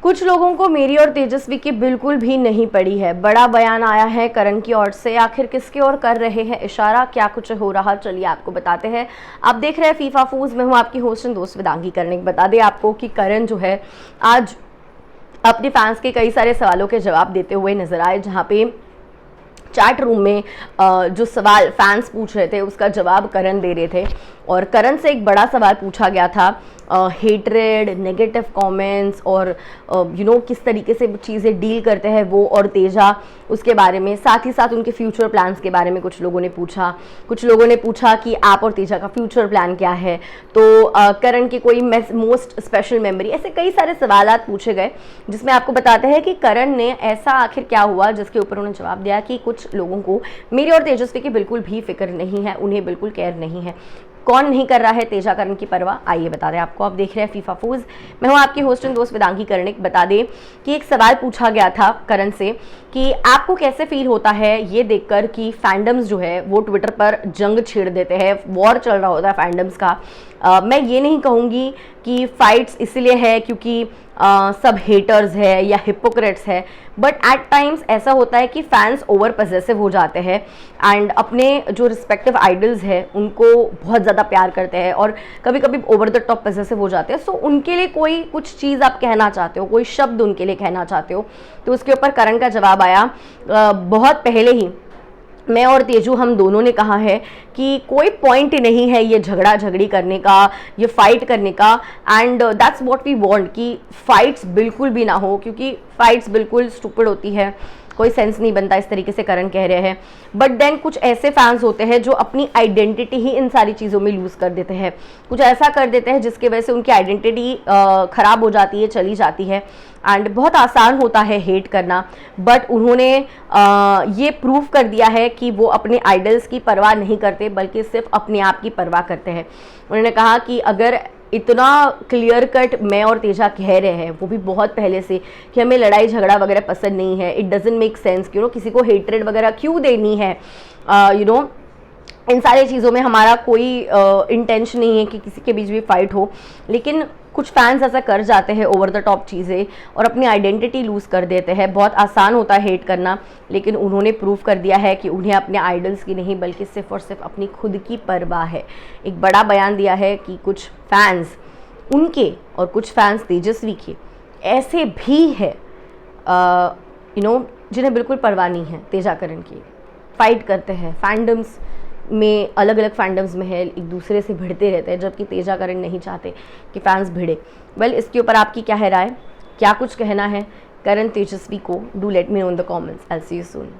कुछ लोगों को मेरी और तेजस्वी की बिल्कुल भी नहीं पड़ी है। बड़ा बयान आया है करण की ओर से। आखिर किसकी ओर कर रहे हैं इशारा, क्या कुछ हो रहा, चलिए आपको बताते हैं। आप देख रहे हैं फीफा फूज, मैं हूं आपकी होस्ट एंड दोस्त वेदांगी करने। बता दें आपको कि करण जो है आज अपने फैंस के कई सारे सवालों के जवाब देते हुए नजर आए, जहां पे चैट रूम में जो सवाल फैंस पूछ रहे थे उसका जवाब करण दे रहे थे। और करण से एक बड़ा सवाल पूछा गया था, हेट्रेड, नेगेटिव कमेंट्स और किस तरीके से चीज़ें डील करते हैं वो और तेजा, उसके बारे में। साथ ही साथ उनके फ्यूचर प्लान्स के बारे में कुछ लोगों ने पूछा। कुछ लोगों ने पूछा कि आप और तेजा का फ्यूचर प्लान क्या है, तो करण की कोई मोस्ट स्पेशल मेमोरी, ऐसे कई सारे सवाल पूछे गए, जिसमें आपको बताते हैं कि करण ने ऐसा आखिर क्या हुआ जिसके ऊपर उन्होंने जवाब दिया कि कुछ लोगों को मेरी और तेजस्वी की बिल्कुल भी फिक्र नहीं है, उन्हें बिल्कुल केयर नहीं है। कौन नहीं कर रहा है तेजा करण की परवाह, आइए बता दें आपको। आप देख रहे हैं फीफा फूज, मैं हूं आपकी होस्ट एंड दोस्त वेदांगी करने। बता दें कि एक सवाल पूछा गया था करण से कि आपको कैसे फील होता है ये देखकर कि फैंडम्स जो है वो ट्विटर पर जंग छेड़ देते हैं, वॉर चल रहा होता है फैंडम्स का। मैं ये नहीं कहूँगी कि फाइट्स इसलिए है क्योंकि सब हेटर्स है या हिपोक्रेट्स है, बट एट टाइम्स ऐसा होता है कि फैंस ओवर पजेसिव हो जाते हैं एंड अपने जो रिस्पेक्टिव आइडल्स है उनको बहुत ज़्यादा प्यार करते हैं और कभी कभी ओवर द टॉप पजेसिव हो जाते हैं। सो उनके लिए कोई कुछ चीज़ आप कहना चाहते हो, कोई शब्द उनके लिए कहना चाहते हो, तो उसके ऊपर करण का जवाब आया। बहुत पहले ही मैं और तेजू हम दोनों ने कहा है कि कोई पॉइंट ही नहीं है ये झगड़ा झगड़ी करने का, ये फाइट करने का, and that's what we want कि फाइट्स बिल्कुल भी ना हो, क्योंकि फाइट्स बिल्कुल स्टूपिड होती है, कोई सेंस नहीं बनता, इस तरीके से करण कह रहे हैं। बट देन कुछ ऐसे फैंस होते हैं जो अपनी आइडेंटिटी ही इन सारी चीज़ों में लूज़ कर देते हैं, कुछ ऐसा कर देते हैं जिसकी वजह से उनकी आइडेंटिटी ख़राब हो जाती है, चली जाती है। एंड बहुत आसान होता है हेट करना, बट उन्होंने ये प्रूव कर दिया है कि वो अपने आइडल्स की परवाह नहीं करते, बल्कि सिर्फ अपने आप की परवाह करते हैं। उन्होंने कहा कि अगर इतना क्लियर कट मैं और तेजा कह रहे हैं, वो भी बहुत पहले से, कि हमें लड़ाई झगड़ा वगैरह पसंद नहीं है, इट डजंट मेक सेंस, किसी को हेट्रेड वगैरह क्यों देनी है, इन सारी चीज़ों में हमारा कोई इंटेंशन नहीं है कि किसी के बीच भी फाइट हो। लेकिन कुछ फैंस ऐसा कर जाते हैं ओवर द टॉप चीज़ें और अपनी आइडेंटिटी लूज़ कर देते हैं। बहुत आसान होता है हेट करना, लेकिन उन्होंने प्रूव कर दिया है कि उन्हें अपने आइडल्स की नहीं बल्कि सिर्फ और सिर्फ अपनी खुद की परवाह है। एक बड़ा बयान दिया है कि कुछ फैंस उनके और कुछ फैंस तेजस्वी के ऐसे भी है जिन्हें बिल्कुल परवाह नहीं है तेजा करण की, फाइट करते हैं फैंडम्स में, अलग अलग फैंडम्स में है, एक दूसरे से भिड़ते रहते हैं, जबकि तेजा करण नहीं चाहते कि फैंस भिड़े। वेल, इसके ऊपर आपकी क्या है राय, क्या कुछ कहना है करण तेजस्वी को? Do let me know in the comments. I will see you soon.